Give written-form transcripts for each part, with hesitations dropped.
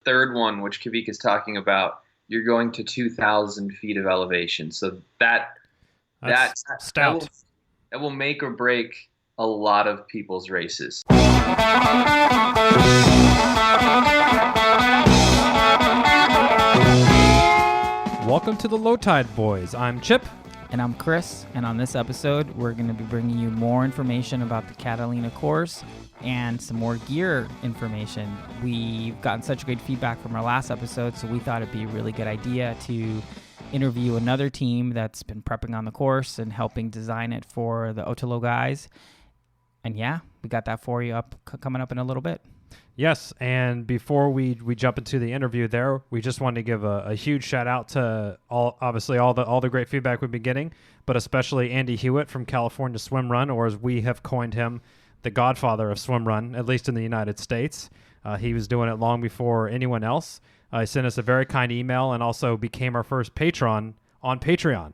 third one, which Kawika's talking about, you're going to 2,000 feet of elevation. So That's stout. That will make or break a lot of people's races. Welcome to the Low Tide Boys. I'm Chip. And I'm Chris, and on this episode, we're going to be bringing you more information about the Catalina course and some more gear information. We've gotten such great feedback from our last episode, so we thought it'd be a really good idea to interview another team that's been prepping on the course and helping design it for the Ötillö guys. And yeah, we got that for you coming up in a little bit. Yes, and before we jump into the interview there, we just wanted to give a huge shout out to all the great feedback we've been getting, but especially Andy Hewitt from California Swimrun, or as we have coined him, the godfather of swimrun, at least in the United States. He was doing it long before anyone else. He sent us a very kind email and also became our first patron on Patreon.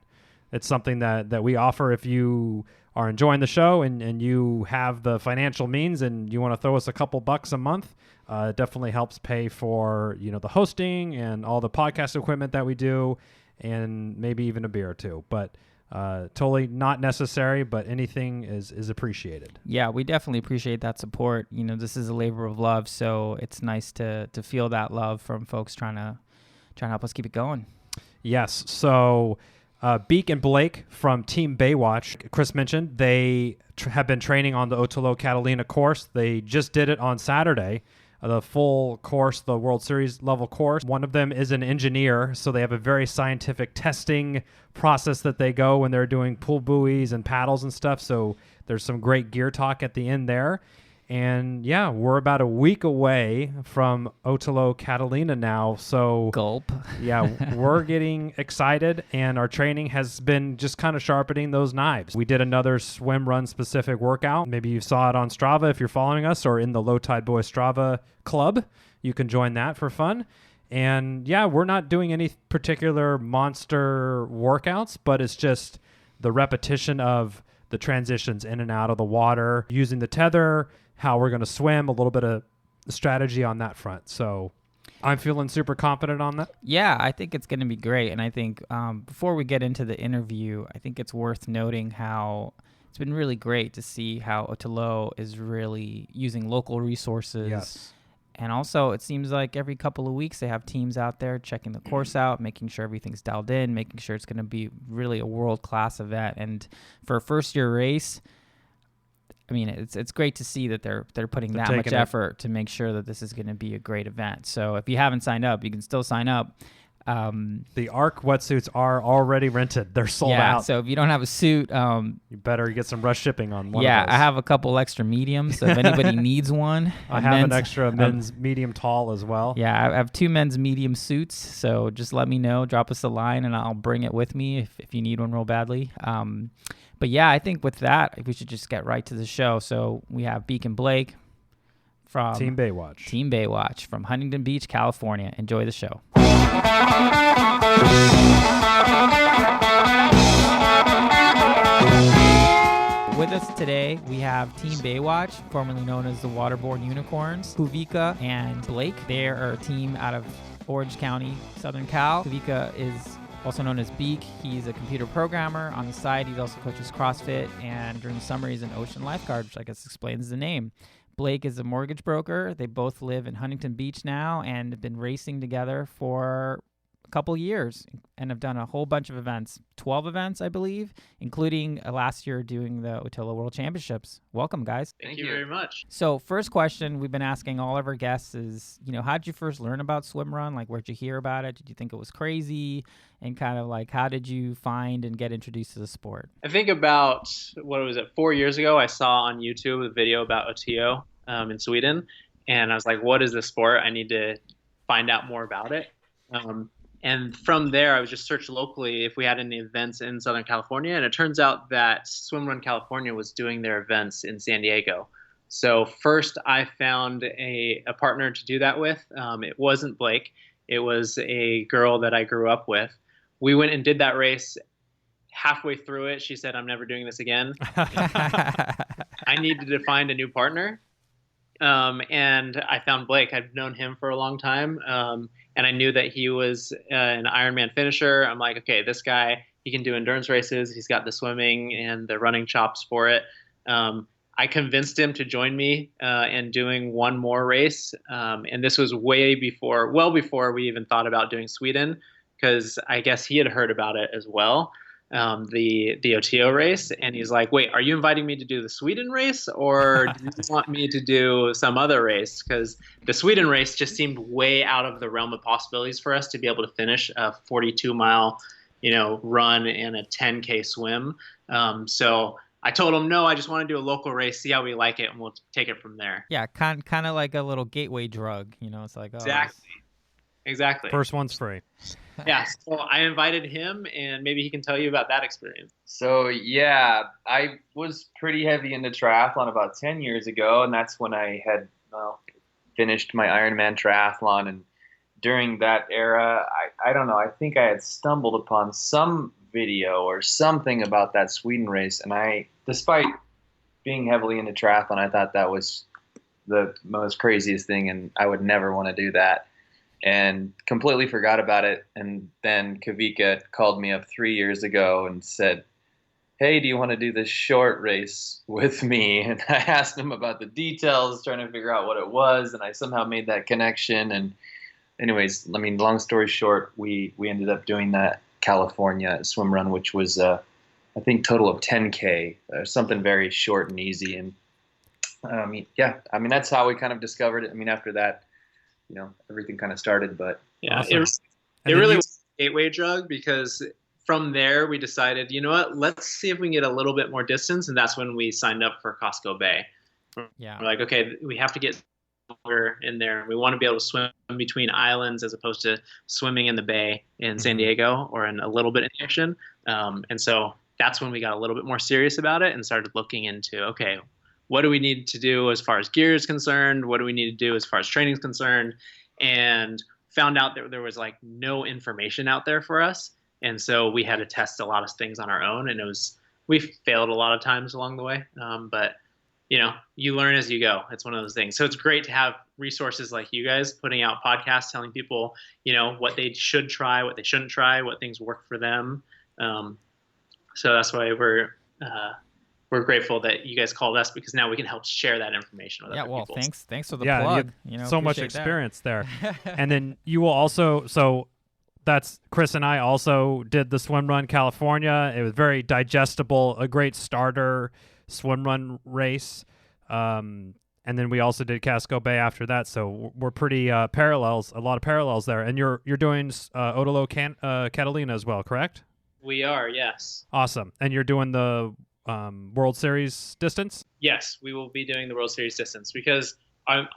It's something that we offer if you are enjoying the show and you have the financial means and you want to throw us a couple bucks a month. It definitely helps pay for, the hosting and all the podcast equipment that we do, and maybe even a beer or two. But totally not necessary, but anything is appreciated. Yeah, we definitely appreciate that support. This is a labor of love, so it's nice to feel that love from folks trying to help us keep it going. Yes, so A.K.A and Blake from Team Baywatch, Chris mentioned, they have been training on the Ötillö Catalina course. They just did it on Saturday, the full course, the World Series level course. One of them is an engineer, so they have a very scientific testing process that they go when they're doing pull buoys and paddles and stuff. So there's some great gear talk at the end there. And yeah, we're about a week away from Ötillö Catalina now. So gulp. Yeah, we're getting excited, and our training has been just kind of sharpening those knives. We did another swimrun-specific workout. Maybe you saw it on Strava if you're following us, or in the Low Tide Boys Strava club. You can join that for fun. And yeah, we're not doing any particular monster workouts, but it's just the repetition of the transitions in and out of the water, using the tether, how we're going to swim, a little bit of strategy on that front. So I'm feeling super confident on that. Yeah, I think it's going to be great. And I think before we get into the interview, I think it's worth noting how it's been really great to see how Ötillö is really using local resources. Yes. And also, it seems like every couple of weeks they have teams out there checking the course out, making sure everything's dialed in, making sure it's going to be really a world-class event. And for a first-year race, I mean, it's great to see that they're putting that much effort to make sure that this is going to be a great event. So if you haven't signed up, you can still sign up. The ARC wetsuits are already rented. They're sold out. Yeah, so if you don't have a suit... you better get some rush shipping on one of those. I have a couple extra mediums, so if anybody needs one... I have an extra men's medium tall as well. Yeah, I have 2 men's medium suits, so just let me know. Drop us a line, and I'll bring it with me if you need one real badly. But yeah, I think with that, we should just get right to the show. So we have A.K.A and Blake from... Team Baywatch. Team Baywatch from Huntington Beach, California. Enjoy the show. With us today, we have Team Baywatch, formerly known as the Waterborne Unicorns, Kawika and Blake. They are a team out of Orange County, Southern Cal. Kawika is also known as Beak. He's a computer programmer. On the side, he also coaches CrossFit, and during the summer, he's an ocean lifeguard, which I guess explains the name. Blake is a mortgage broker. They both live in Huntington Beach now and have been racing together for a couple years and have done a whole bunch of events, 12 events, I believe, including last year doing the Ötillö World Championships. Welcome, guys. Thank you very much. So first question we've been asking all of our guests is, how did you first learn about swimrun? Like, where'd you hear about it? Did you think it was crazy? And kind of like, how did you find and get introduced to the sport? I think about, 4 years ago, I saw on YouTube a video about Ötillö in Sweden. And I was like, what is this sport? I need to find out more about it. And from there, I was just searched locally if we had any events in Southern California. And it turns out that Swimrun California was doing their events in San Diego. So first, I found a partner to do that with. It wasn't Blake. It was a girl that I grew up with. We went and did that race. Halfway through it, she said, I'm never doing this again. I needed to find a new partner. And I found Blake. I've known him for a long time, and I knew that he was an Ironman finisher. I'm like, okay, this guy, he can do endurance races. He's got the swimming and the running chops for it. I convinced him to join me in doing one more race, and this was well before we even thought about doing Sweden, because I guess he had heard about it as well, the Ötillö race, and he's like, "Wait, are you inviting me to do the Sweden race, or do you want me to do some other race?" Because the Sweden race just seemed way out of the realm of possibilities for us to be able to finish a 42-mile, run and a 10K swim. So I told him, no, I just want to do a local race, see how we like it, and we'll take it from there. Yeah, kind of like a little gateway drug. It's like, oh, Exactly. First one's free. Yeah, so I invited him, and maybe he can tell you about that experience. So yeah, I was pretty heavy into triathlon about 10 years ago, and that's when I had finished my Ironman triathlon. And during that era, I don't know, I think I had stumbled upon some video or something about that Sweden race, and despite being heavily into triathlon, I thought that was the most craziest thing, and I would never want to do that. And completely forgot about it. And then Kawika called me up 3 years ago and said, "Hey, do you want to do this short race with me?" And I asked him about the details, trying to figure out what it was, and I somehow made that connection. And anyways, I mean, long story short, we ended up doing that California swim run, which was I think total of 10K, something very short and easy. And that's how we kind of discovered it. I mean, after that, everything kind of started. But yeah, awesome. it really was a gateway drug, because from there we decided, you know what, let's see if we can get a little bit more distance, and that's when we signed up for Costco Bay. Yeah, we're like, okay, we have to get longer in there. We want to be able to swim between islands as opposed to swimming in the bay in San Diego or in a little bit in the ocean. And so that's when we got a little bit more serious about it and started looking into, okay, what do we need to do as far as gear is concerned? What do we need to do as far as training is concerned? And found out that there was like no information out there for us. And so we had to test a lot of things on our own, and we failed a lot of times along the way. But you learn as you go. It's one of those things. So it's great to have resources like you guys putting out podcasts, telling people, what they should try, what they shouldn't try, what things work for them. So that's why we're grateful that you guys called us, because now we can help share that information with other people. Thanks for the plug. So much experience there. And then you will also, so that's Chris and I also did the Swimrun California. It was very digestible, a great starter swimrun race. And then we also did Costco Bay after that. So we're pretty a lot of parallels there. And you're doing Ötillö Catalina as well, correct? We are, yes. Awesome. And you're doing the World Series distance? Yes, we will be doing the World Series distance, because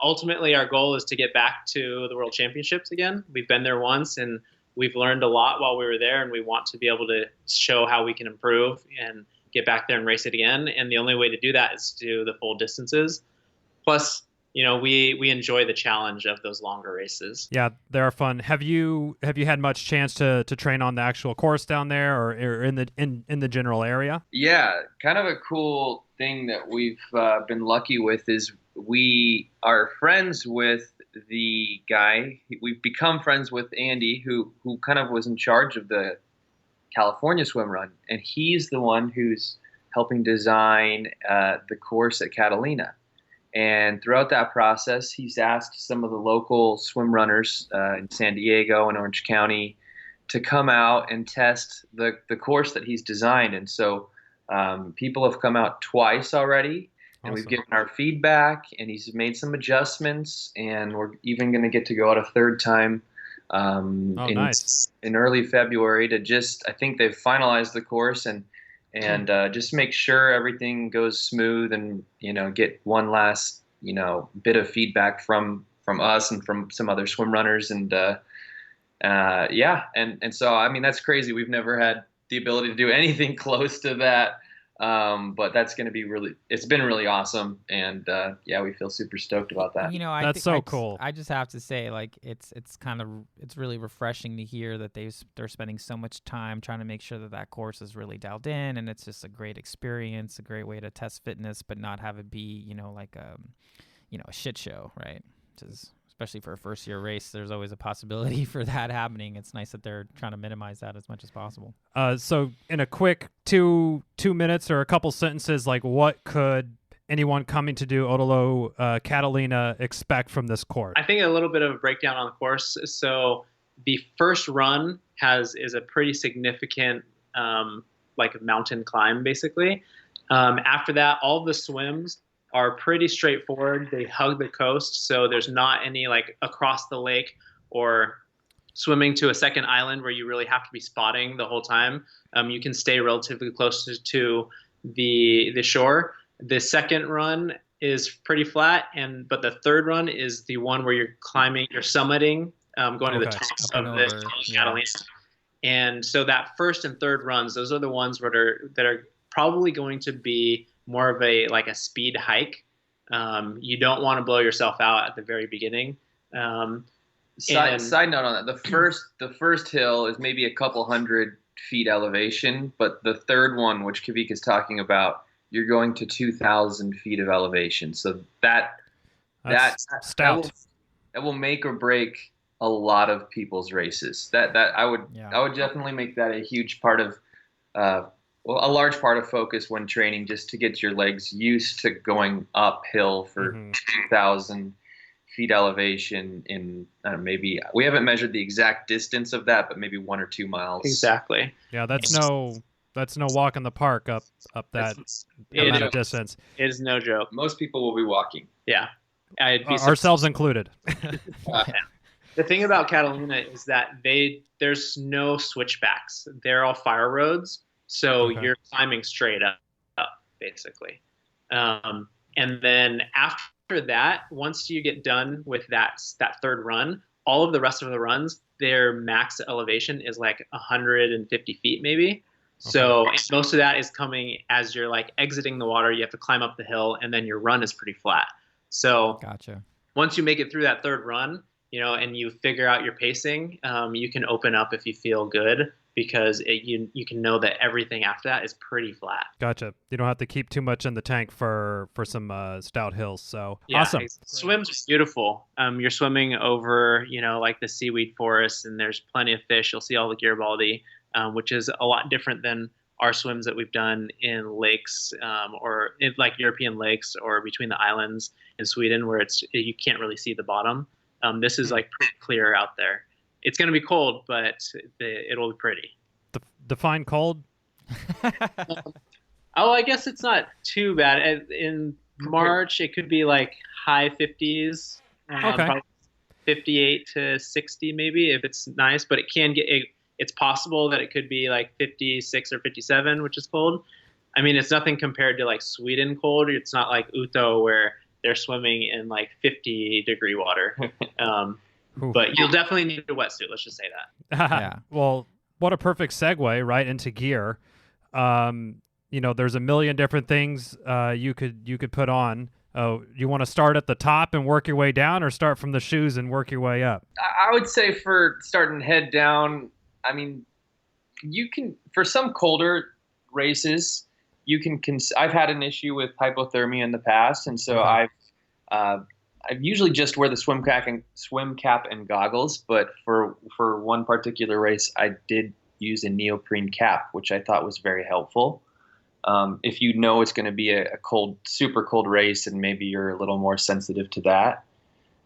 ultimately our goal is to get back to the World Championships again. We've been there once, and we've learned a lot while we were there, and we want to be able to show how we can improve and get back there and race it again. And the only way to do that is to do the full distances. Plus, we enjoy the challenge of those longer races. Yeah, they're fun. Have you had much chance to train on the actual course down there, or in the general area? Yeah, kind of a cool thing that we've been lucky with is we are friends with the guy. We've become friends with Andy, who kind of was in charge of the California swim run, and he's the one who's helping design the course at Catalina. And throughout that process, he's asked some of the local swim runners in San Diego and Orange County to come out and test the course that he's designed. And so people have come out twice already, and we've given our feedback, and he's made some adjustments, and we're even going to get to go out a third time in early February to I think they've finalized the course and just make sure everything goes smooth, and get one last bit of feedback from us and from some other swim runners, and so I mean, that's crazy. We've never had the ability to do anything close to that, but that's going to be it's been really awesome, and we feel super stoked about that. That's so cool. I just have to say, like, it's really refreshing to hear that they're spending so much time trying to make sure that course is really dialed in, and it's just a great experience, a great way to test fitness, but not have it be like a shit show, right? Which is, especially for a first year race, there's always a possibility for that happening. It's nice that they're trying to minimize that as much as possible. So in a quick two minutes or a couple sentences, like what could anyone coming to do Ötillö Catalina expect from this course? I think a little bit of a breakdown on the course. So the first run is a pretty significant like mountain climb, basically. After that, all of the swims are pretty straightforward. They hug the coast, so there's not any like across the lake or swimming to a second island where you really have to be spotting the whole time. You can stay relatively close to the shore. The second run is pretty flat, but the third run is the one where you're summiting, going to the tops of the Catalina. And so that first and third runs, those are the ones that are probably going to be more of a speed hike. You don't want to blow yourself out at the very beginning. Side note on that: the first hill is maybe a couple 100 feet elevation, but the third one, which Kawika is talking about, you're going to 2,000 feet of elevation. So that's stout. That will make or break a lot of people's races. That I would definitely make that a huge part of, a large part of focus when training, just to get your legs used to going uphill for 2,000 feet elevation in maybe, we haven't measured the exact distance of that, but maybe 1 or 2 miles. Exactly. Yeah, that's no walk in the park up that amount of distance. It is no joke. Most people will be walking. Yeah. Ourselves included. The thing about Catalina is that there's no switchbacks. They're all fire roads, so you're climbing straight up basically. And then after that, once you get done with that third run, all of the rest of the runs, their max elevation is like 150 feet maybe. So most of that is coming as you're like exiting the water. You have to climb up the hill, and then your run is pretty flat. So gotcha. Once you make it through that third run, and you figure out your pacing, you can open up if you feel good, because you can know that everything after that is pretty flat. Gotcha. You don't have to keep too much in the tank for some stout hills. So yeah, awesome. Swim's beautiful. You're swimming over, like the seaweed forest, and there's plenty of fish. You'll see all the Garibaldi, which is a lot different than our swims that we've done in lakes, or in like European lakes, or between the islands in Sweden, where you can't really see the bottom. This is like pretty clear out there. It's going to be cold, but it'll be pretty. Define cold? I guess it's not too bad. In March, it could be like high 50s, probably 58 to 60 maybe if it's nice. But it's possible that it could be like 56 or 57, which is cold. I mean, it's nothing compared to like Sweden cold. It's not like Ötillö where they're swimming in like 50-degree water. But you'll definitely need a wetsuit. Let's just say that. Yeah. Well, what a perfect segue right into gear. There's a million different things you could put on. You want to start at the top and work your way down, or start from the shoes and work your way up? I would say for starting head down, I mean, you can, for some colder races, I've had an issue with hypothermia in the past, and so I've usually just wear the swim cap and goggles. But for one particular race, I did use a neoprene cap, which I thought was very helpful. If you know it's going to be a super cold race, and maybe you're a little more sensitive to that,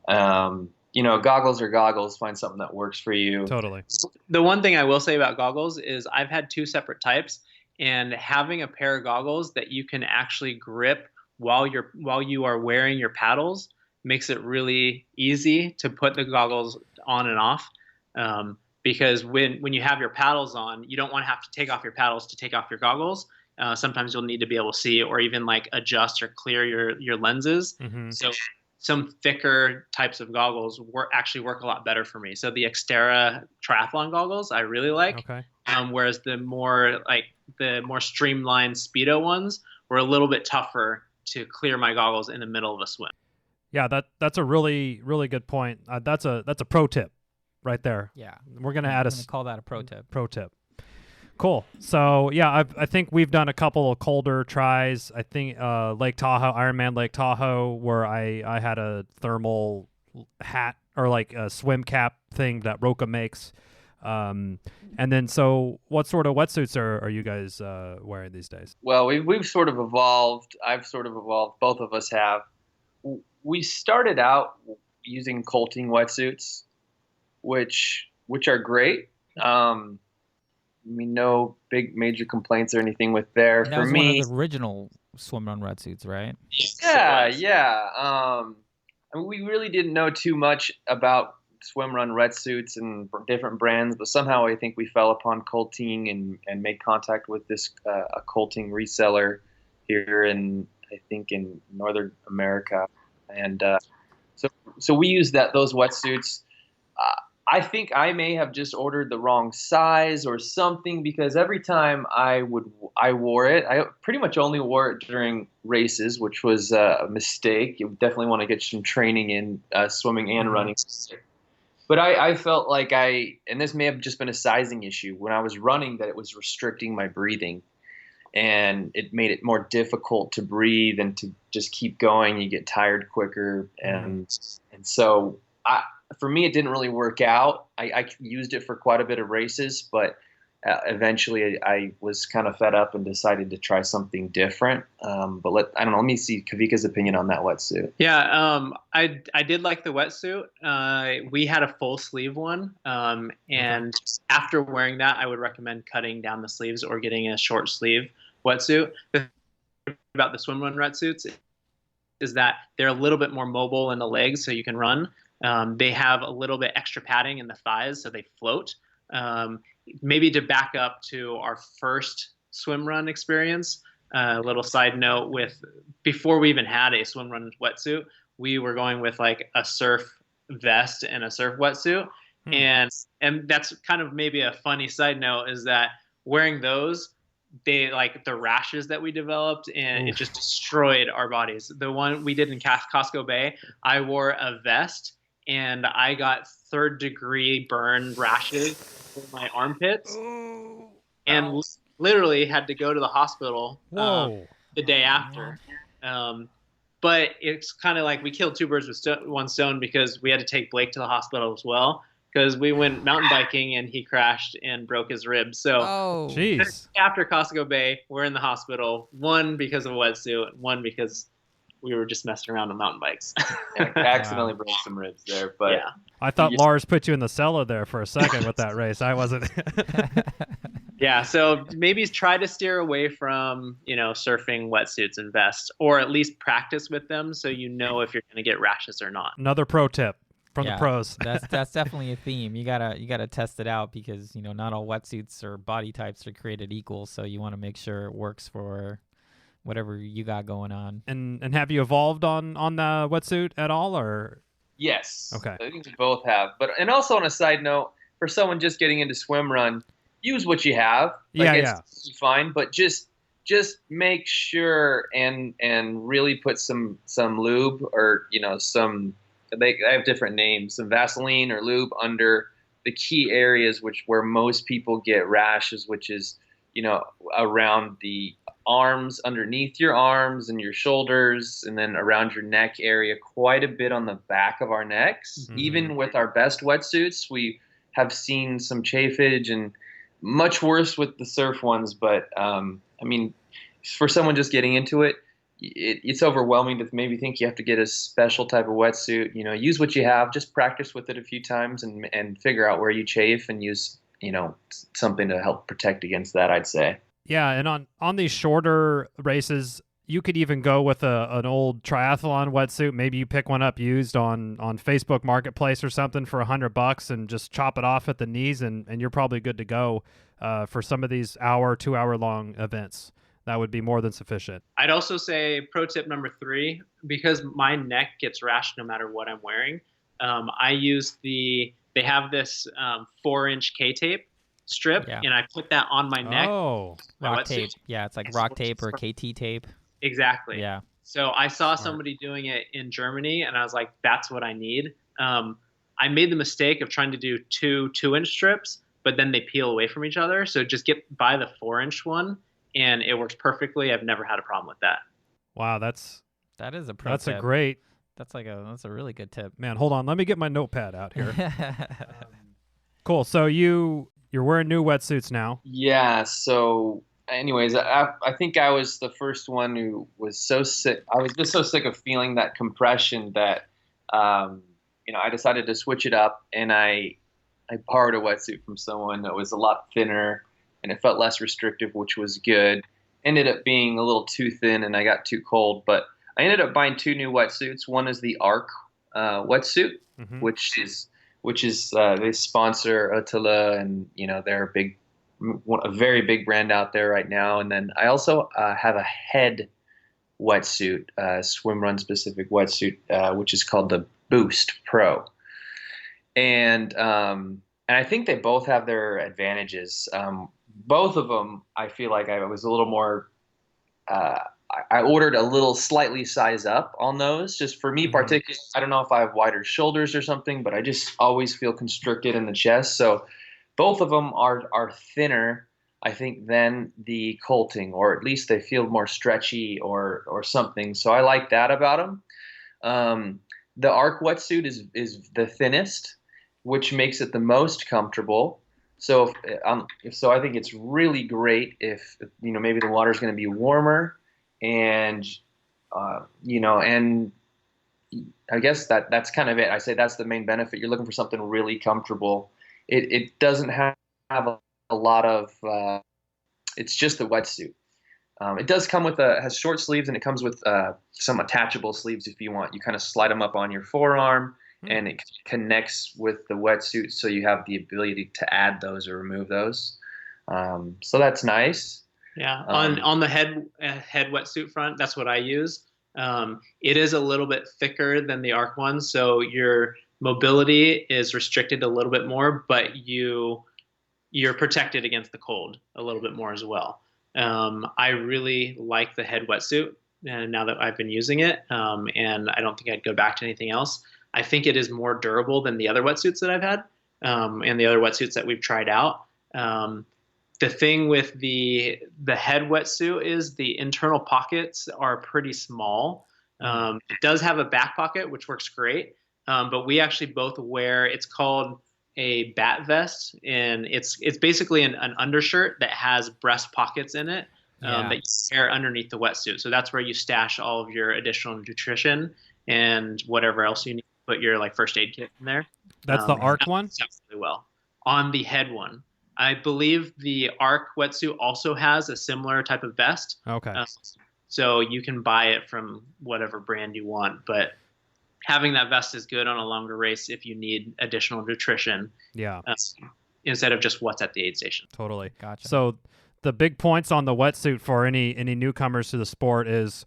goggles are goggles. Find something that works for you. Totally. The one thing I will say about goggles is I've had 2 separate types. And having a pair of goggles that you can actually grip while you are wearing your paddles makes it really easy to put the goggles on and off. Because when you have your paddles on, you don't want to have to take off your paddles to take off your goggles. Sometimes you'll need to be able to see, or even like adjust or clear your lenses. Mm-hmm. So some thicker types of goggles actually work a lot better for me. So the A.K.A triathlon goggles I really like. Okay. Whereas the more streamlined Speedo ones were a little bit tougher to clear my goggles in the middle of a swim. Yeah, that's a really, really good point. That's a pro tip right there. Yeah. We're going to call that a pro tip. Pro tip. Cool. So yeah, I think we've done a couple of colder tries. I think Lake Tahoe, Ironman Lake Tahoe, where I had a thermal hat or like a swim cap thing that Roka makes. And then, so what sort of wetsuits are you guys wearing these days? Well, we've sort of evolved. I've sort of evolved. Both of us have. We started out using colting wetsuits, which are great. No big major complaints or anything with there. That For was me, one of the original Swimrun wetsuits, right? yeah. We really didn't know too much about Swimrun wetsuits and different brands, but somehow I think we fell upon colting and made contact with this a colting reseller here in Northern America, and so we used those wetsuits. I think I may have just ordered the wrong size or something, because every time I wore it, I pretty much only wore it during races, which was a mistake. You definitely want to get some training in swimming and running. But I felt like and this may have just been a sizing issue, when I was running, that it was restricting my breathing, and it made it more difficult to breathe and to just keep going. You get tired quicker, and so for me, it didn't really work out. I used it for quite a bit of races, but eventually I was kind of fed up and decided to try something different. But I don't know. Let me see Kawika's opinion on that wetsuit. Yeah, I did like the wetsuit. We had a full sleeve one, and after wearing that, I would recommend cutting down the sleeves or getting a short sleeve wetsuit. The thing about the swimrun wetsuits is that they're a little bit more mobile in the legs, so you can run. They have a little bit extra padding in the thighs, so they float. Maybe to back up to our first swim run experience, a little side note, before we even had a swim run wetsuit, we were going with like a surf vest and a surf wetsuit. And that's kind of maybe a funny side note, is that wearing those, the rashes that we developed, and it just destroyed our bodies. The one we did in Costco Bay, I wore a vest and I got 3rd-degree burn rashes in my armpits, and literally had to go to the hospital the day after. But it's kind of like we killed two birds with one stone, because we had to take Blake to the hospital as well, because we went mountain biking and he crashed and broke his ribs. So after Costco Bay, we're in the hospital, one because of a wetsuit, one because we were just messing around on mountain bikes. I accidentally broke some ribs there, but yeah. I thought Lars put you in the cellar there for a second with that race. I wasn't. Yeah, so maybe try to steer away from, surfing wetsuits and vests, or at least practice with them so you know if you're going to get rashes or not. Another pro tip from the pros. That's definitely a theme. You gotta test it out, because not all wetsuits or body types are created equal. So you want to make sure it works for whatever you got going on. And have you evolved on the wetsuit at all, or? Yes. Okay. I think we both have. And also on a side note, for someone just getting into swim run, use what you have. It's fine, but just make sure and really put some lube, or I have different names, some Vaseline or lube under the key areas where most people get rashes, which is around the arms, underneath your arms and your shoulders, and then around your neck area, quite a bit on the back of our necks. Mm-hmm. Even with our best wetsuits, we have seen some chafage, and much worse with the surf ones. But for someone just getting into it, it's overwhelming to maybe think you have to get a special type of wetsuit. Use what you have, just practice with it a few times, and figure out where you chafe, and use something to help protect against that, I'd say. Yeah, and on these shorter races, you could even go with an old triathlon wetsuit. Maybe you pick one up used on Facebook Marketplace or something for $100, and just chop it off at the knees, and you're probably good to go for some of these 2-hour long events. That would be more than sufficient. I'd also say pro tip number 3, because my neck gets rashed no matter what I'm wearing. I use they have this 4-inch K-tape strip, and I put that on my neck. Oh, rock tape. Yeah, it's like rock tape or KT tape. Exactly. Yeah. So I saw somebody doing it in Germany, and I was like, that's what I need. I made the mistake of trying to do 2 2-inch strips, but then they peel away from each other. So just buy the 4-inch one, and it works perfectly. I've never had a problem with that. Wow, that is a pro that's tip. a great. That's a really good tip. Man, hold on. Let me get my notepad out here. Cool. So you're wearing new wetsuits now. Yeah. So, anyways, I think I was the first one who was so sick. I was just so sick of feeling that compression that, I decided to switch it up, and I borrowed a wetsuit from someone that was a lot thinner, and it felt less restrictive, which was good. Ended up being a little too thin, and I got too cold, but I ended up buying 2 new wetsuits. One is the Arc wetsuit, Mm-hmm. which is they sponsor Ötillö, and they're a very big brand out there right now. And then I also have a head wetsuit, swimrun-specific wetsuit, which is called the Boost Pro. And I think they both have their advantages. Both of them, I feel like I was a little more. I ordered a little slightly size up on those, just for me particularly. I don't know if I have wider shoulders or something, but I just always feel constricted in the chest. So both of them are thinner, I think, than the Colting, or at least they feel more stretchy or something. So I like that about them. The Arc wetsuit is the thinnest, which makes it the most comfortable. So so I think it's really great if maybe the water's going to be warmer. And, and I guess that's kind of it. I say that's the main benefit. You're looking for something really comfortable. It doesn't have a lot of, it's just the wetsuit. It does come has short sleeves, and it comes with some attachable sleeves if you want. You kind of slide them up on your forearm, and it connects with the wetsuit, so you have the ability to add those or remove those. So that's nice. Yeah, on the head wetsuit front, that's what I use. It is a little bit thicker than the Arc one, so your mobility is restricted a little bit more, but you're protected against the cold a little bit more as well. I really like the head wetsuit, and now that I've been using it, and I don't think I'd go back to anything else. I think it is more durable than the other wetsuits that I've had, and the other wetsuits that we've tried out. The thing with the head wetsuit is the internal pockets are pretty small. It does have a back pocket, which works great. But we actually both wear, it's called a bat vest, and it's basically an undershirt that has breast pockets in it that you wear underneath the wetsuit. So that's where you stash all of your additional nutrition and whatever else you need to put your first aid kit in there. That's the Arc one? Really well. On the head one. I believe the Arc wetsuit also has a similar type of vest. Okay. So you can buy it from whatever brand you want, but having that vest is good on a longer race if you need additional nutrition. Yeah. Instead of just what's at the aid station. Totally. Gotcha. So the big points on the wetsuit for any newcomers to the sport is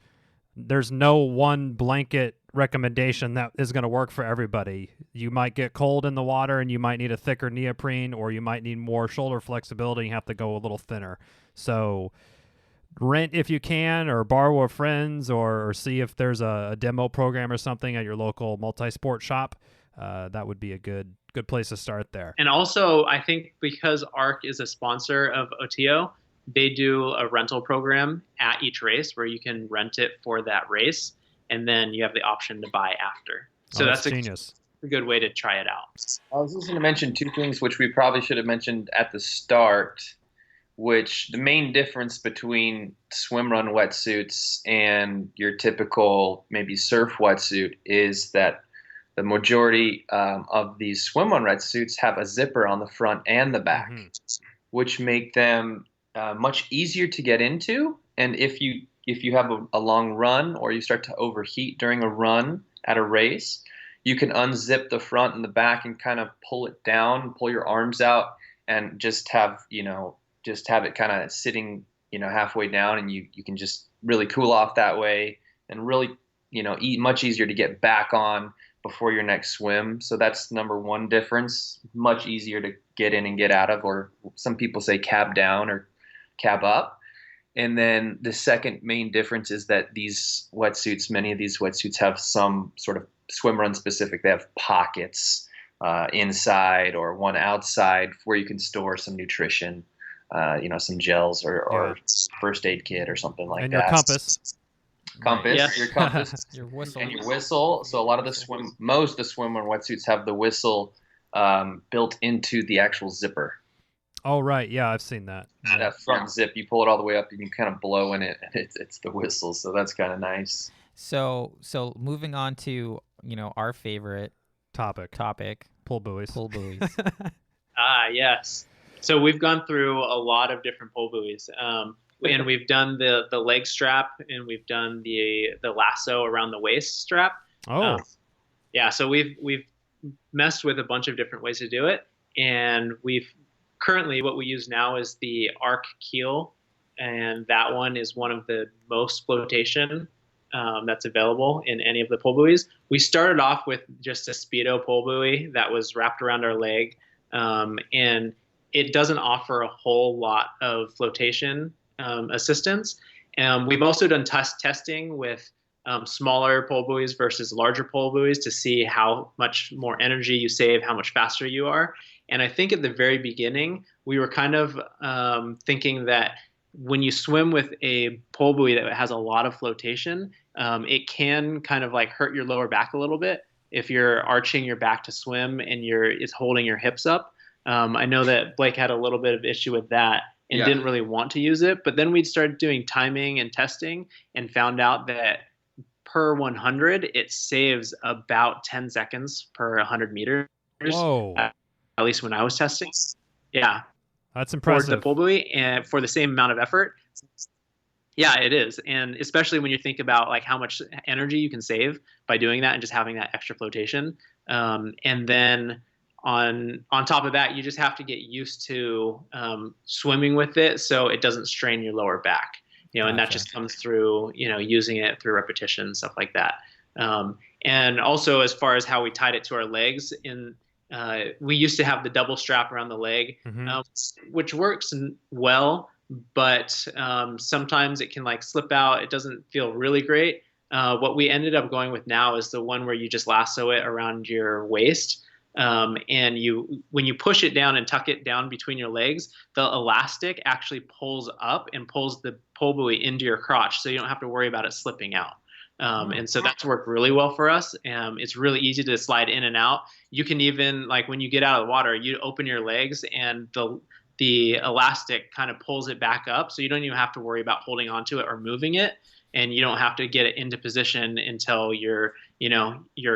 there's no one blanket recommendation that is going to work for everybody. You might get cold in the water and you might need a thicker neoprene, or you might need more shoulder flexibility and you have to go a little thinner. So rent if you can, or borrow a friend's, or see if there's a demo program or something at your local multi-sport shop. That would be a good place to start there. And also, I think because Arc is a sponsor of Ötillö, they do a rental program at each race where you can rent it for that race, and then you have the option to buy after. So that's genius. A good way to try it out. I was just going to mention 2 things which we probably should have mentioned at the start, which the main difference between swimrun wetsuits and your typical maybe surf wetsuit is that the majority of these swimrun wetsuits have a zipper on the front and the back, which make them much easier to get into. And if you have a long run, or you start to overheat during a run at a race, you can unzip the front and the back and kind of pull it down, pull your arms out, and just have it kind of sitting, halfway down, and you can just really cool off that way, and really, much easier to get back on before your next swim. So that's number one difference. Much easier to get in and get out of, or some people say cab down or cab up. And then the second main difference is that many of these wetsuits have some sort of swim run specific. They have pockets inside or one outside where you can store some nutrition, some gels or first aid kit or something like and that. Your compass. Compass, Yeah. your compass, Your whistle. and your whistle. So a lot of most of the swimwear wetsuits have the whistle built into the actual zipper. Oh, right. Yeah, I've seen that. That front zip, you pull it all the way up and you kind of blow in it, and it's the whistle. So that's kind of nice. So moving on to, our favorite Topic. Pull buoys. pull buoys. Yes. So we've gone through a lot of different pull buoys. And we've done the leg strap, and we've done the lasso around the waist strap. Oh. Yeah, so we've messed with a bunch of different ways to do it, and we've currently what we use now is the arc keel, and that one is one of the most flotation that's available in any of the pull buoys. We started off with just a Speedo pull buoy that was wrapped around our leg, and it doesn't offer a whole lot of flotation assistance. We've also done testing with smaller pull buoys versus larger pull buoys to see how much more energy you save, how much faster you are. And I think at the very beginning, we were kind of thinking that when you swim with a pull buoy that has a lot of flotation, it can kind of like hurt your lower back a little bit if you're arching your back to swim and it's holding your hips up. I know that Blake had a little bit of issue with that and didn't really want to use it. But then we started doing timing and testing and found out that per 100, it saves about 10 seconds per 100 meters. Whoa. At least when I was testing. Yeah. That's For impressive. the pull buoy and for the same amount of effort. Yeah, it is. And especially when you think about like how much energy you can save by doing that and just having that extra flotation. And then on top of that, you just have to get used to swimming with it so it doesn't strain your lower back. And that just comes through, using it through repetition, stuff like that. And also as far as how we tied it to our legs, we used to have the double strap around the leg, which works well, but sometimes it can like slip out. It doesn't feel really great. What we ended up going with now is the one where you just lasso it around your waist. And when you push it down and tuck it down between your legs, the elastic actually pulls up and pulls the pull buoy into your crotch, so you don't have to worry about it slipping out. And so that's worked really well for us. It's really easy to slide in and out. You can even, like when you get out of the water, you open your legs and the elastic kind of pulls it back up, so you don't even have to worry about holding onto it or moving it. And you don't have to get it into position until you're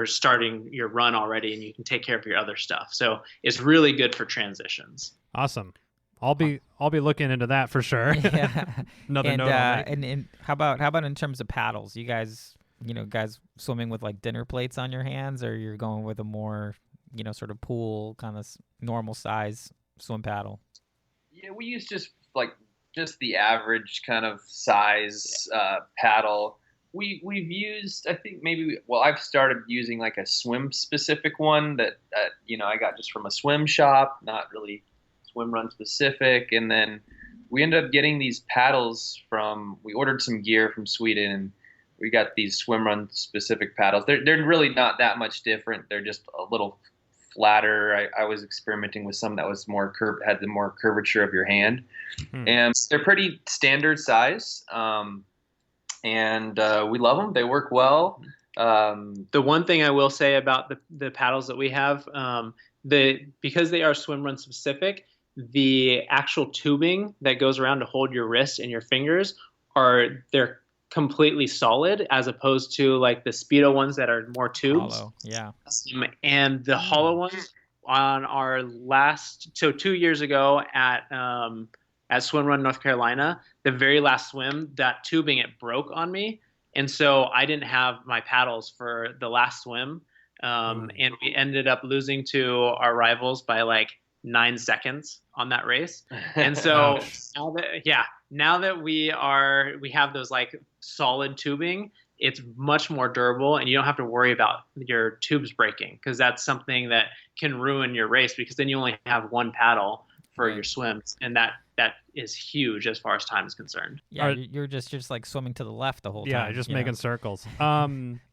starting your run already, and you can take care of your other stuff. So it's really good for transitions. Awesome. I'll be looking into that for sure. Yeah. Another note on me. And how about in terms of paddles? You guys swimming with like dinner plates on your hands, or you're going with a more, sort of pool kind of normal size swim paddle? Yeah, we use just the average kind of size paddle. We've used, I think I've started using like a swim specific one that I got just from a swim shop, not really Swimrun specific. And then we ended up getting these paddles we ordered some gear from Sweden, and we got these Swimrun specific paddles. They're really not that much different. They're just a little flatter. I was experimenting with some that was had the more curvature of your hand. And they're pretty standard size. And we love them. They work well. The one thing I will say about the paddles that we have, because they are Swimrun specific, the actual tubing that goes around to hold your wrist and your fingers they're completely solid, as opposed to like the Speedo ones that are more tubes. Hollow, yeah. And the hollow ones on our 2 years ago at Swimrun, North Carolina, the very last swim, that tubing, it broke on me. And so I didn't have my paddles for the last swim. And we ended up losing to our rivals by like 9 seconds on that race. And so now that we have those like solid tubing, it's much more durable, and you don't have to worry about your tubes breaking, because that's something that can ruin your race, because then you only have one paddle for your swims, and that is huge as far as time is concerned. Yeah, you're just like swimming to the left the whole time. Yeah, just making circles.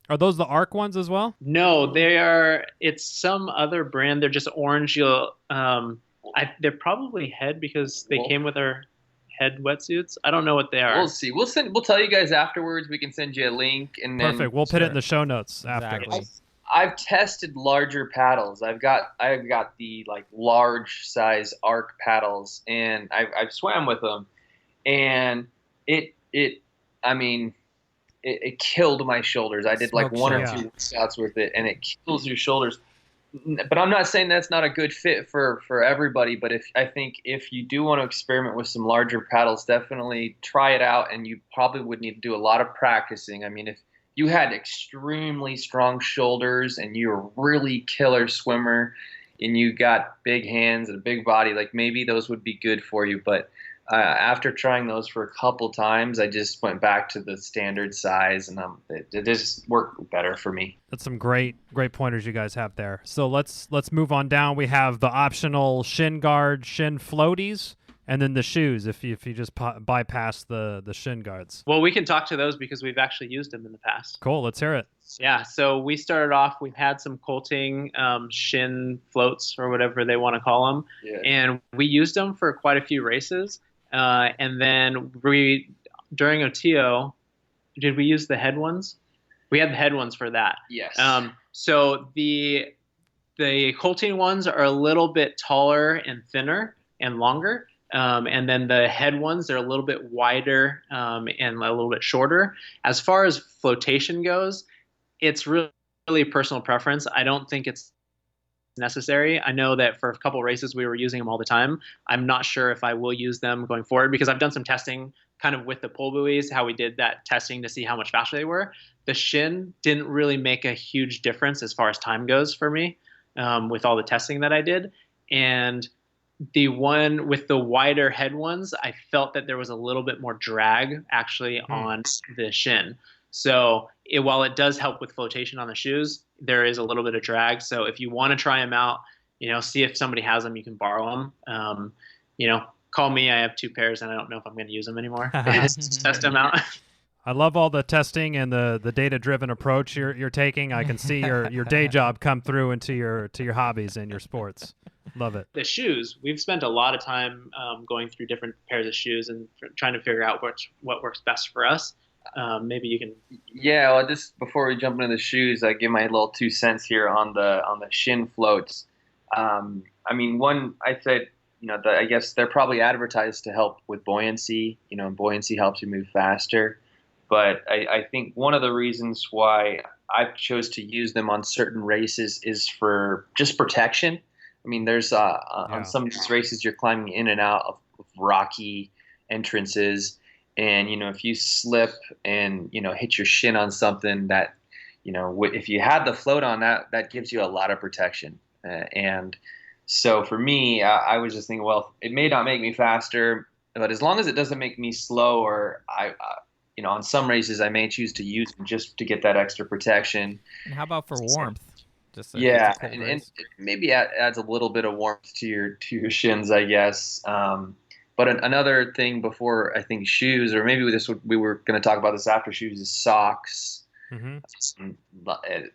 Are those the Arc ones as well? No, it's some other brand. They're just orange. They're probably Head because they came with our Head wetsuits. I don't know what they are. We'll see. We'll tell you guys afterwards. We can send you a link, and then Perfect. We'll put it in the show notes after. Exactly. I've tested larger paddles. I've got the like large size Arc paddles, and I've swam with them, and it killed my shoulders. I did like one or two shots with it, and it kills your shoulders. But I'm not saying that's not a good fit for everybody. But I think if you do want to experiment with some larger paddles, definitely try it out. And you probably would need to do a lot of practicing. I mean, if you had extremely strong shoulders and you're a really killer swimmer and you got big hands and a big body, like maybe those would be good for you. But after trying those for a couple times, I just went back to the standard size, and it just worked better for me. That's some great pointers you guys have there. So let's move on down. We have the optional shin guard, shin floaties, and then the shoes if you just bypass the shin guards. Well, we can talk to those because we've actually used them in the past. Cool. Let's hear it. Yeah, so we started off, we've had some Colting shin floats or whatever they want to call them, and we used them for quite a few races. And then during Ötillö, did we use the head ones? We had the head ones for that. Yes. So the Colting ones are a little bit taller and thinner and longer. And then the head ones, they're a little bit wider and a little bit shorter. As far as flotation goes, it's really personal preference. I don't think it's necessary. I know that for a couple races we were using them all the time. I'm not sure if I will use them going forward because I've done some testing kind of with the pull buoys, how we did that testing to see how much faster they were. The shin didn't really make a huge difference as far as time goes for me with all the testing that I did. And the one with the wider head ones, I felt that there was a little bit more drag actually on the shin. So while it does help with flotation on the shoes, there is a little bit of drag. So if you want to try them out, see if somebody has them, you can borrow them. Call me. I have 2 pairs and I don't know if I'm going to use them anymore. Just test them out. I love all the testing and the data-driven approach you're taking. I can see your day job come through into your hobbies and your sports. Love it. The shoes, we've spent a lot of time going through different pairs of shoes and trying to figure out what works best for us. Maybe you can. Yeah, well, just before we jump into the shoes, I give my little 2 cents here on the shin floats. I mean, one, I said, I guess they're probably advertised to help with buoyancy. Buoyancy helps you move faster. But I think one of the reasons why I chose to use them on certain races is for just protection. I mean, there's on some of these races you're climbing in and out of rocky entrances. And, if you slip and, hit your shin on something that, if you had the float on, that gives you a lot of protection. And so for me, I was just thinking, well, it may not make me faster, but as long as it doesn't make me slower, on some races I may choose to use them just to get that extra protection. And how about for warmth? And maybe adds a little bit of warmth to your shins, I guess. But another thing before I think shoes, or maybe we were going to talk about this after shoes, is socks. Mm-hmm.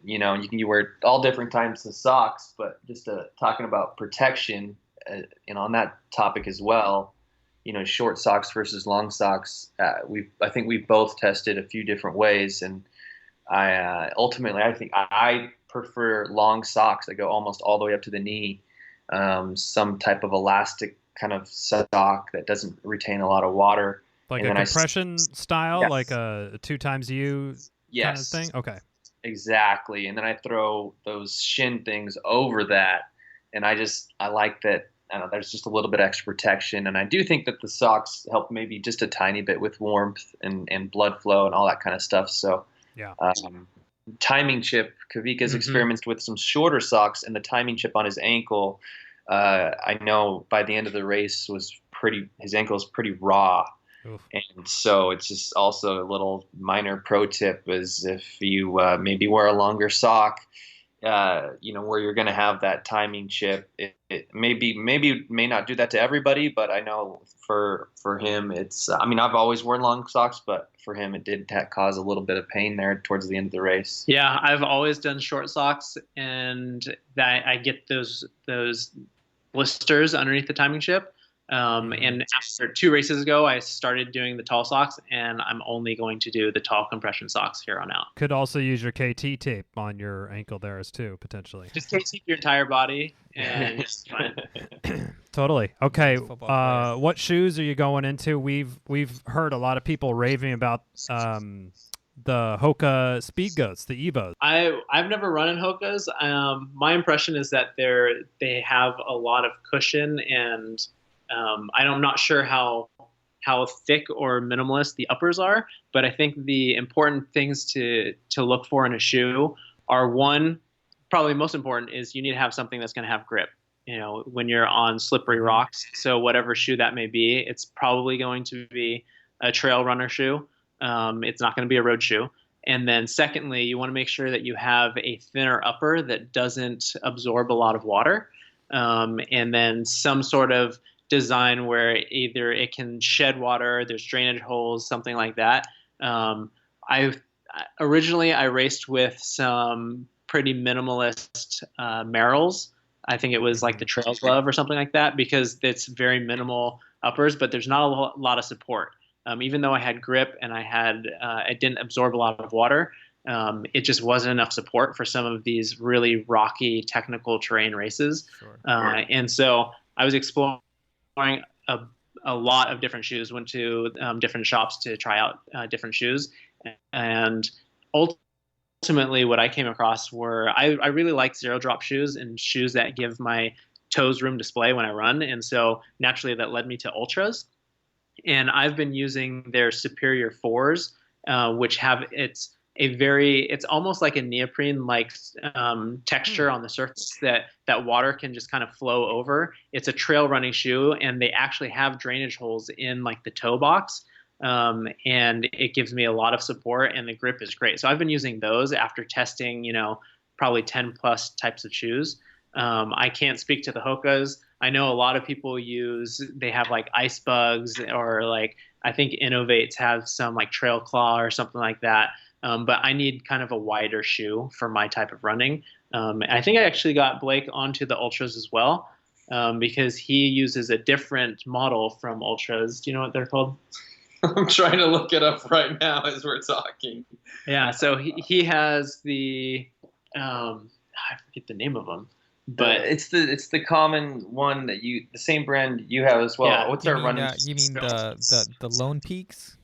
You can wear all different types of socks, but just talking about protection, on that topic as well. Short socks versus long socks. I think we've both tested a few different ways, and I think I prefer long socks that go almost all the way up to the knee. Some type of elastic kind of sock that doesn't retain a lot of water, like a compression style, like a 2XU kind of thing. Okay, exactly. And then I throw those shin things over that, and I like that. I don't know, there's just a little bit extra protection, and I do think that the socks help maybe just a tiny bit with warmth and blood flow and all that kind of stuff. So timing chip, Kawika's experiments with some shorter socks, and the timing chip on his ankle, I know by the end of the race his ankle was pretty raw. Oof. And so it's just also a little minor pro tip is if you maybe wear a longer sock where you're going to have that timing chip. It may not do that to everybody, but I know for him, it's, I mean, I've always worn long socks, but for him, it did cause a little bit of pain there towards the end of the race. Yeah, I've always done short socks, and that I get those blisters underneath the timing chip. And after 2 races ago, I started doing the tall socks, and I'm only going to do the tall compression socks here on out. Could also use your KT tape on your ankle there as too, potentially. Just KT your entire body, and it's fine. Totally. Okay. What shoes are you going into? We've heard a lot of people raving about the Hoka Speed Goats, the Evos. I've never run in Hokas. My impression is that they have a lot of cushion, and I'm not sure how thick or minimalist the uppers are, but I think the important things to look for in a shoe are, one, probably most important, is you need to have something that's going to have grip. When you're on slippery rocks. So whatever shoe that may be, it's probably going to be a trail runner shoe. It's not going to be a road shoe. And then secondly, you want to make sure that you have a thinner upper that doesn't absorb a lot of water. And then some sort of design where either it can shed water, there's drainage holes, something like that. Originally I raced with some pretty minimalist Merrells. I think it was like the Trail Glove or something like that, because it's very minimal uppers, but there's not a lot of support. Even though I had grip and I didn't absorb a lot of water, it just wasn't enough support for some of these really rocky technical terrain races. Sure. And so I was exploring a lot of different shoes, went to different shops to try out different shoes. And ultimately what I came across were, I really like zero drop shoes and shoes that give my toes room display when I run. And so naturally that led me to Ultras. And I've been using their Superior 4s, which have, it's almost like a neoprene-like texture on the surface that water can just kind of flow over. It's a trail running shoe, and they actually have drainage holes in like the toe box. And it gives me a lot of support, and the grip is great. So I've been using those after testing, probably 10 plus types of shoes. I can't speak to the Hokas. I know a lot of people they have like Ice Bugs, or like, I think Innovates have some like Trail Claw or something like that. But I need kind of a wider shoe for my type of running. I think I actually got Blake onto the Ultras as well, because he uses a different model from Ultras. Do you know what they're called? I'm trying to look it up right now as we're talking. Yeah, so he has the I forget the name of them, but it's the common one that the same brand you have as well. Yeah. What's our running? You mean the Lone Peaks?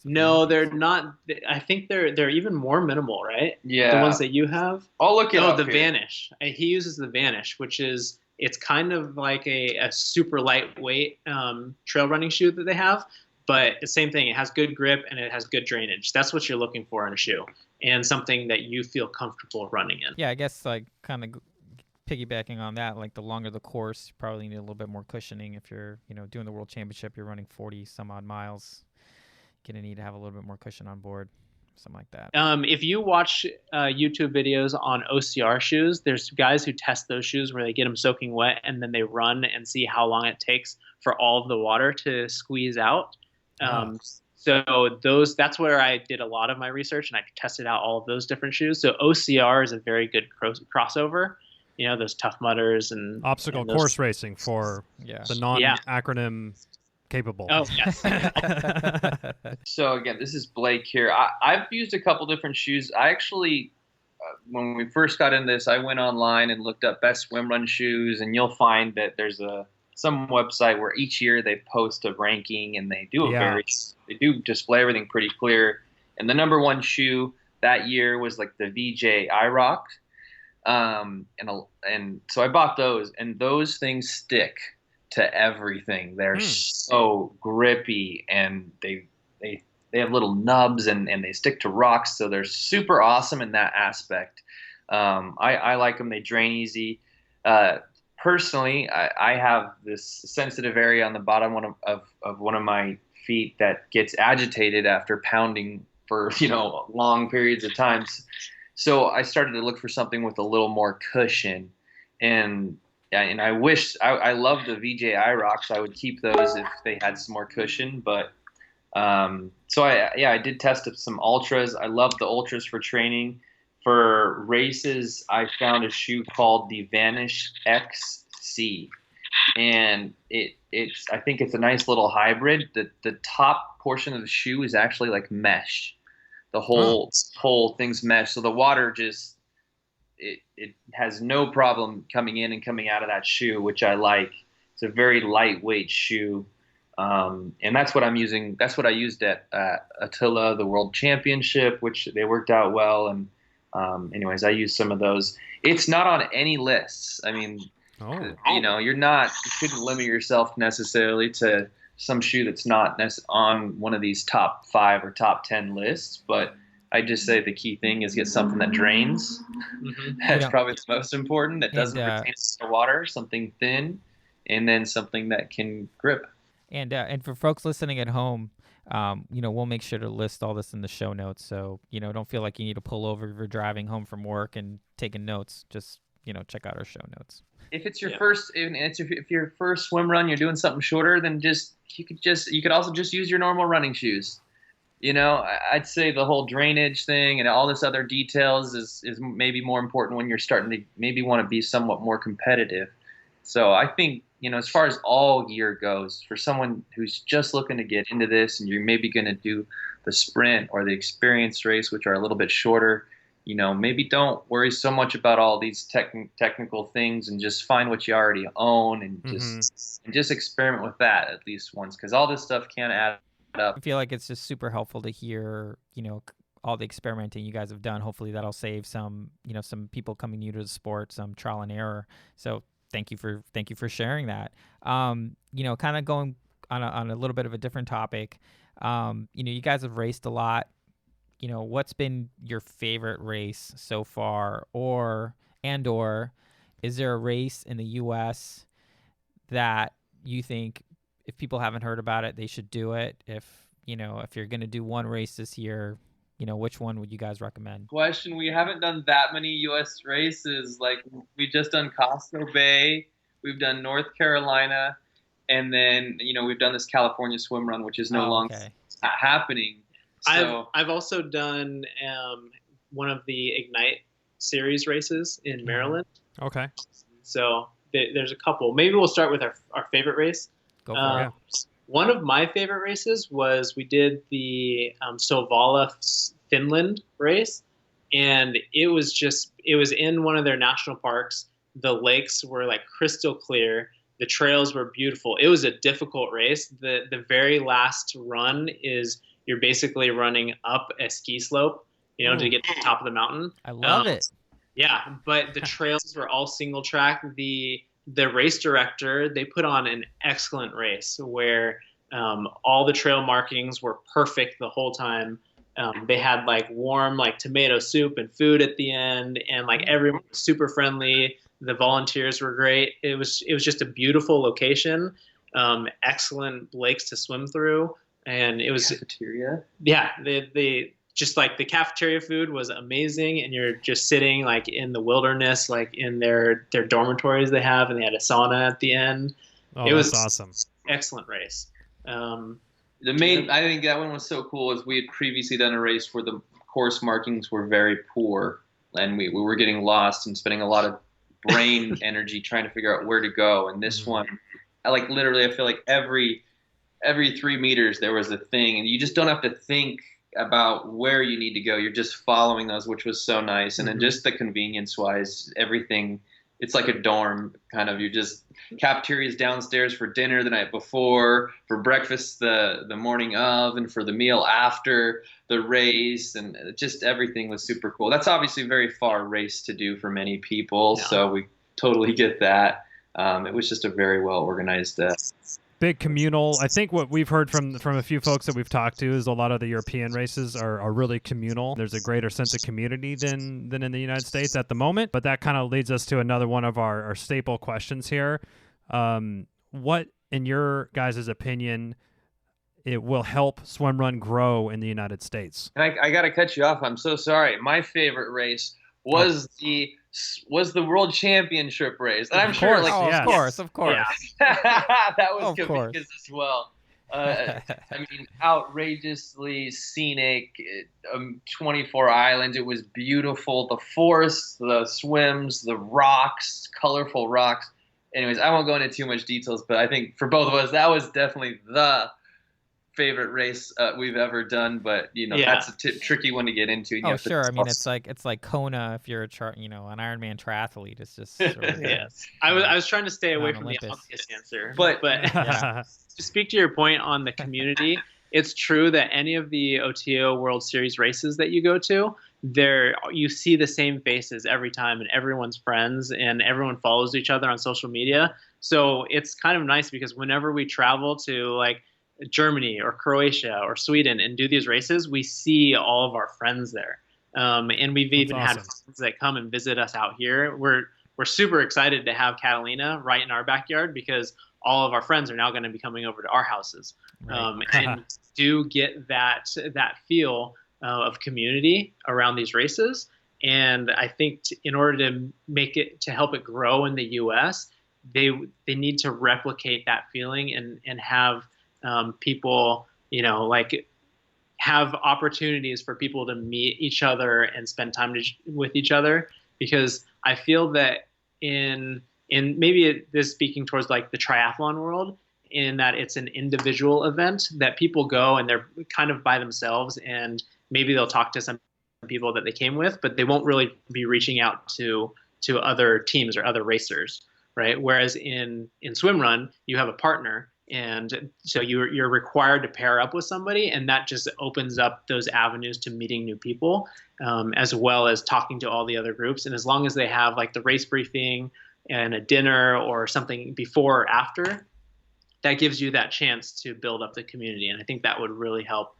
No, they're not. I think they're even more minimal, right? Yeah. The ones that you have. I'll look it up. Oh, the here. Vanish. He uses the Vanish, which is, it's kind of like a super lightweight trail running shoe that they have. But the same thing, it has good grip and it has good drainage. That's what you're looking for in a shoe, and something that you feel comfortable running in. Yeah, I guess like kind of piggybacking on that, like the longer the course, you probably need a little bit more cushioning. If you're, doing the World Championship, you're running 40 some odd miles, you're gonna need to have a little bit more cushion on board, something like that. If you watch YouTube videos on OCR shoes, there's guys who test those shoes where they get them soaking wet and then they run and see how long it takes for all of the water to squeeze out. So that's where I did a lot of my research, and I tested out all of those different shoes. So OCR is a very good crossover. Those Tough Mudders and obstacle course racing for the non-acronym capable. Oh, yes. So again, this is Blake here. I've used a couple different shoes. I actually, when we first got into this, I went online and looked up best swim run shoes, and you'll find that there's some website where each year they post a ranking, and they do they do display everything pretty clear. And the number one shoe that year was like the VJ iRock. And so I bought those, and those things stick to everything. They're so grippy, and they have little nubs, and they stick to rocks. So they're super awesome in that aspect. I like them. They drain easy. Personally, I have this sensitive area on the bottom of one of my feet that gets agitated after pounding for long periods of times. So I started to look for something with a little more cushion, and I wish I love the VJI rocks. I would keep those if they had some more cushion, but so I did test some ultras. I love the ultras for training. For races, I found a shoe called the Vanish XC, and I think it's a nice little hybrid. The top portion of the shoe is actually like mesh. The whole thing's mesh, so the water just it has no problem coming in and coming out of that shoe, which I like. It's a very lightweight shoe, and that's what I'm using. That's what I used at Attila, the World Championship, which they worked out well. And anyways, I used some of those. It's not on any lists. I mean, you shouldn't limit yourself necessarily to some shoe that's not on one of these top 5 or top 10 lists, but I just say the key thing is get something that drains. That's probably the most important. That doesn't retain the water, something thin, and then something that can grip. And for folks listening at home, we'll make sure to list all this in the show notes. So, don't feel like you need to pull over if you're driving home from work and taking notes. Just, check out our show notes. If it's your if your first swim run, you're doing something shorter, then you could also just use your normal running shoes. I'd say the whole drainage thing and all this other details is maybe more important when you're starting to maybe want to be somewhat more competitive. So I think, as far as all gear goes, for someone who's just looking to get into this and you're maybe going to do the sprint or the experience race, which are a little bit shorter, maybe don't worry so much about all these technical things and just find what you already own and just experiment with that at least once, because all this stuff can add up. I feel like it's just super helpful to hear, all the experimenting you guys have done. Hopefully that'll save some people coming new to the sport, some trial and error. So thank you for sharing that. Kind of going on a little bit of a different topic. You guys have raced a lot. What's been your favorite race so far, or is there a race in the U.S. that you think if people haven't heard about it, they should do it? If you're going to do one race this year, which one would you guys recommend? Question. We haven't done that many U.S. races. Like, we've just done Costco Bay, we've done North Carolina, and then, we've done this California swim run, which is no longer happening. So, I've also done one of the Ignite series races in Maryland. Okay. So there's a couple. Maybe we'll start with our favorite race. Go for it. One of my favorite races was we did the Solvala, Finland race, and it was in one of their national parks. The lakes were like crystal clear. The trails were beautiful. It was a difficult race. The very last run is you're basically running up a ski slope, to get to the top of the mountain. I love it. Yeah, but the trails were all single track. The race director, they put on an excellent race where all the trail markings were perfect the whole time. They had like warm tomato soup and food at the end, and everyone was super friendly. The volunteers were great. It was just a beautiful location, excellent lakes to swim through. And it was cafeteria. Yeah, the cafeteria food was amazing, and you're just sitting in the wilderness, in their dormitories they have, and they had a sauna at the end. Oh, it was awesome. Excellent race. I think that one was so cool is we had previously done a race where the course markings were very poor, and we were getting lost and spending a lot of brain energy trying to figure out where to go. And this one, I feel like every 3 meters there was a thing, and you just don't have to think about where you need to go. You're just following those, which was so nice. And then just the convenience wise, everything, it's like a dorm kind of. You just cafeterias downstairs for dinner the night before, for breakfast the morning of, and for the meal after the race, and just everything was super cool. That's obviously a very far race to do for many people, so we totally get that. It was just a very well organized big communal. I think what we've heard from a few folks that we've talked to is a lot of the European races are really communal. There's a greater sense of community than in the United States at the moment. But that kind of leads us to another one of our staple questions here. What, in your guys' opinion, it will help swimrun grow in the United States. And I got to cut you off. I'm so sorry. My favorite race was the World Championship race. And I'm sure, like, of course. that was Of course. Kawika's as well. I mean, outrageously scenic, 24 islands. It was beautiful. The forests, the swims, the rocks, colorful rocks. Anyways, I won't go into too much details, but I think for both of us, that was definitely the favorite race we've ever done. But that's a tricky one to get into. Oh, sure. I mean, it's like Kona if you're an Ironman triathlete. It's just sort of, yes. I was trying to stay away from the obvious answer, but to speak to your point on the community, it's true that any of the Ötillö World Series races that you go to, you see the same faces every time, and everyone's friends, and everyone follows each other on social media. So it's kind of nice because whenever we travel to like Germany or Croatia or Sweden and do these races, we see all of our friends there. And we've even had friends that come and visit us out here. We're super excited to have Catalina right in our backyard because all of our friends are now going to be coming over to our houses, and do get that feel of community around these races. And I think in order to help it grow in the U.S., they need to replicate that feeling and have people, have opportunities for people to meet each other and spend time with each other. Because I feel that in maybe this speaking towards like the triathlon world, in that it's an individual event that people go and they're kind of by themselves, and maybe they'll talk to some people that they came with, but they won't really be reaching out to other teams or other racers, right? Whereas in swimrun, you have a partner, and so you're required to pair up with somebody, and that just opens up those avenues to meeting new people, as well as talking to all the other groups. And as long as they have like the race briefing and a dinner or something before or after, that gives you that chance to build up the community. And I think that would really help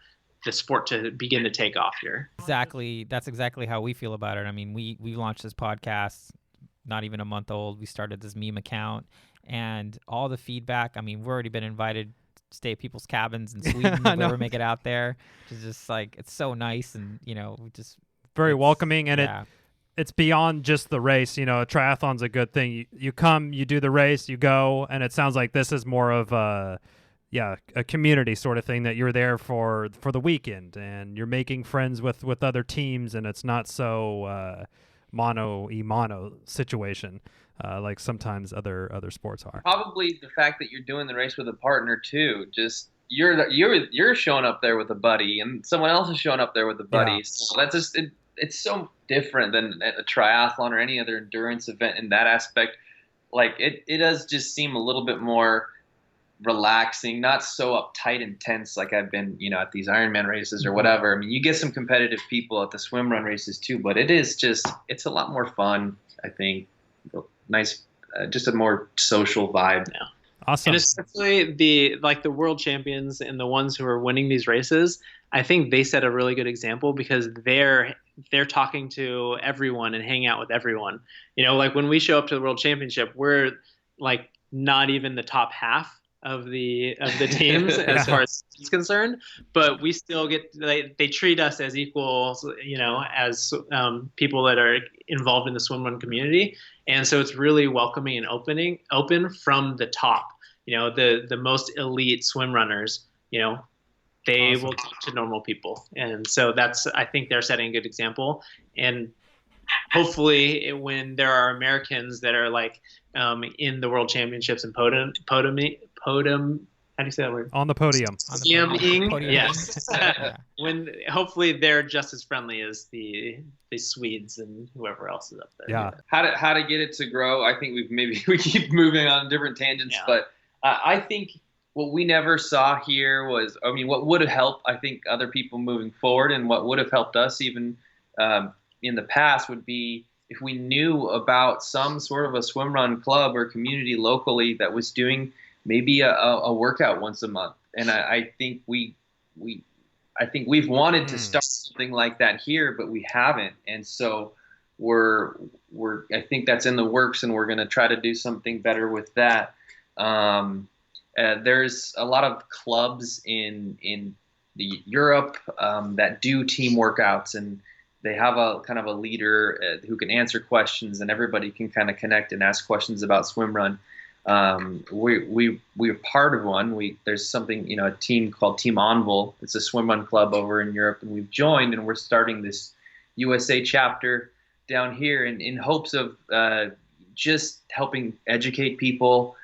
the sport to begin to take off here. Exactly. That's exactly how we feel about it. I mean, we launched this podcast not even a month old. We started this meme account, and all the feedback. I mean, we've already been invited to stay at people's cabins in Sweden if we ever make it out there. It's just like, it's so nice, and just very welcoming, and it's beyond just the race. A triathlon's a good thing. You come, you do the race, you go, and it sounds like this is more of a community sort of thing, that you're there for the weekend, and you're making friends with other teams, and it's not so mono situation like sometimes other sports are. Probably the fact that you're doing the race with a partner too. Just you're showing up there with a buddy, and someone else is showing up there with a buddy. Yeah. So that's just it's so different than a triathlon or any other endurance event in that aspect. Like it does just seem a little bit more relaxing, not so uptight and tense like I've been, at these Ironman races or whatever. I mean, you get some competitive people at the swimrun races too, but it's a lot more fun, I think. Nice, just a more social vibe now. Awesome. And especially the world champions and the ones who are winning these races, I think they set a really good example because they're talking to everyone and hanging out with everyone. Like when we show up to the world championship, we're like not even the top half of the teams as far as it's concerned, but we still they treat us as equals, as people that are involved in the swimrun community. And so it's really welcoming and open from the top. The most elite swim runners, they awesome. Will talk to normal people. And so I think they're setting a good example. And hopefully when there are Americans that are like in the world championships and podium, how do you say that word? On the podium. Podium. Yes. When hopefully they're just as friendly as the Swedes and whoever else is up there. Yeah. How to get it to grow? I think we keep moving on different tangents, but I think what we never saw here was, what would have helped, I think, other people moving forward, and what would have helped us even in the past would be if we knew about some sort of a swimrun club or community locally that was doing maybe a workout once a month. And I think we've wanted to start something like that here, but we haven't. And so I think that's in the works, and we're going to try to do something better with that. there's a lot of clubs in the Europe that do team workouts, and they have a kind of a leader who can answer questions, and everybody can kind of connect and ask questions about swimrun. We're part of one. There's something, a team called Team Envol. It's a swimrun club over in Europe, and we've joined, and we're starting this USA chapter down here in hopes of just helping educate people.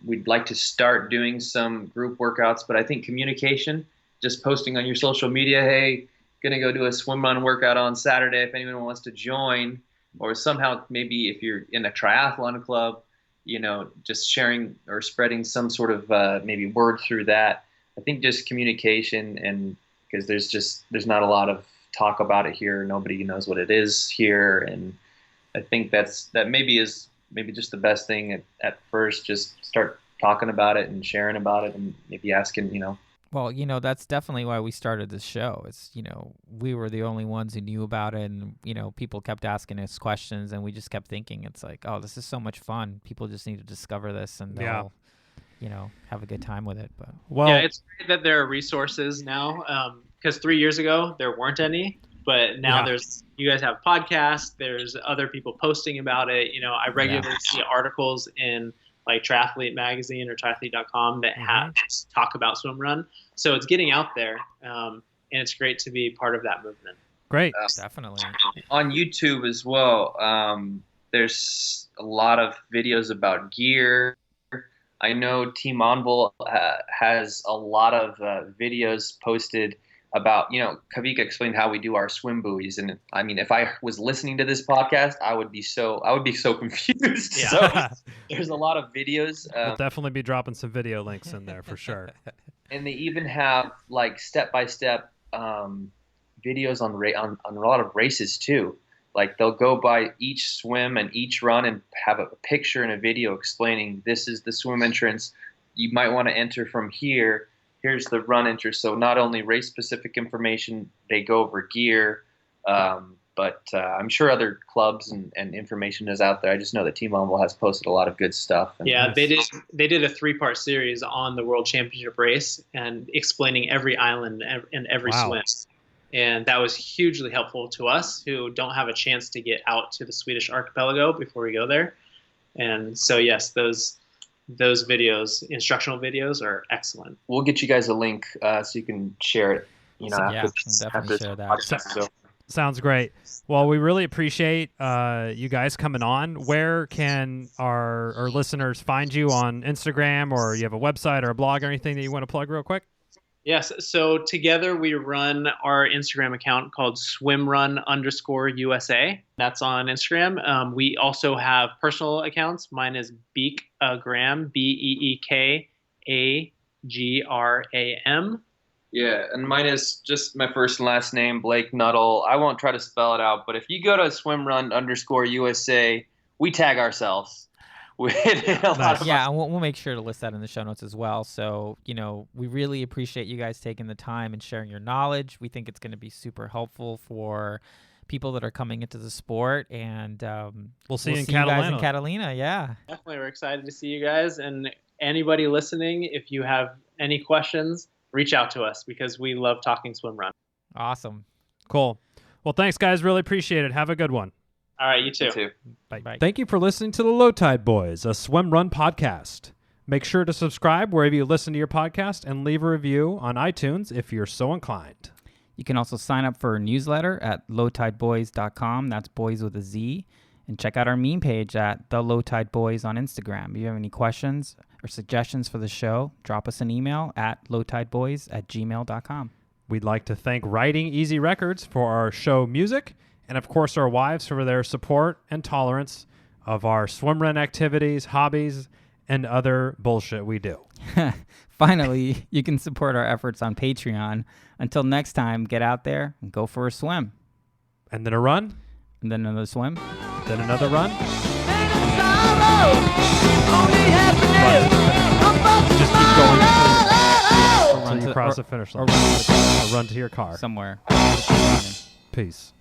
We'd like to start doing some group workouts, but I think communication, just posting on your social media, hey, gonna go do a swim run workout on Saturday if anyone wants to join, or somehow maybe if you're in a triathlon club, just sharing or spreading some sort of maybe word through that. I think just communication, and because there's not a lot of talk about it here. Nobody knows what it is here, and I think that maybe is just the best thing at first. Just start talking about it and sharing about it, and maybe asking, Well, that's definitely why we started this show. It's, we were the only ones who knew about it, and, people kept asking us questions, and we just kept thinking, it's like, oh, this is so much fun. People just need to discover this, and they'll, have a good time with it. But yeah, it's great that there are resources now, because 3 years ago, there weren't any. But now you guys have podcasts, there's other people posting about it. I regularly see articles in like Triathlete Magazine or triathlete.com that talk about swimrun. So it's getting out there, and it's great to be part of that movement. Great. Definitely. On YouTube as well, there's a lot of videos about gear. I know Team Envol has a lot of videos posted about, Kawika explained how we do our swim buoys, and I mean, if I was listening to this podcast, I would be so confused. Yeah. So there's a lot of videos. We'll definitely be dropping some video links in there for sure. And they even have like step-by-step videos on a lot of races too. Like they'll go by each swim and each run and have a picture and a video explaining this is the swim entrance. You might want to enter from here. Here's the run entrance. So not only race-specific information, they go over gear, but I'm sure other clubs and information is out there. I just know that Team Envol has posted a lot of good stuff. Yeah, they did a 3-part series on the World Championship race and explaining every island and every swim. And that was hugely helpful to us who don't have a chance to get out to the Swedish archipelago before we go there. And so, yes, those videos, instructional videos, are excellent. We'll get you guys a link so you can share it. We'll definitely share that. Sounds great. Well, we really appreciate you guys coming on. Where can our listeners find you on Instagram, or you have a website or a blog or anything that you want to plug real quick? Yes. So together we run our Instagram account called swimrun_USA. That's on Instagram. We also have personal accounts. Mine is Beekgram, BeekAgram. Yeah, and mine is just my first and last name, Blake Nuttall. I won't try to spell it out, but if you go to swimrun_USA, we tag ourselves. Yeah, and we'll make sure to list that in the show notes as well. So, we really appreciate you guys taking the time and sharing your knowledge. We think it's going to be super helpful for people that are coming into the sport, and we'll see you in Catalina. You guys in Catalina. Yeah, definitely. We're excited to see you guys, and anybody listening, if you have any questions, reach out to us because we love talking swim run. Awesome. Cool. Well, thanks, guys. Really appreciate it. Have a good one. All right, you too. Bye. Thank you for listening to the Low Tide Boys, a swim run podcast. Make sure to subscribe wherever you listen to your podcast and leave a review on iTunes if you're so inclined. You can also sign up for a newsletter at lowtideboys.com. That's boys with a Z. And check out our meme page at The Low Tide Boys on Instagram. If you have any questions or suggestions for the show, drop us an email at lowtideboys@gmail.com. We'd like to thank Writing Easy Records for our show music, and of course our wives for their support and tolerance of our swimrun activities, hobbies, and other bullshit we do. Finally, you can support our efforts on Patreon. Until next time, get out there and go for a swim. And then a run. And then another swim. Then another run. Just keep going until you cross the finish line. Or run to your car. Somewhere. Peace.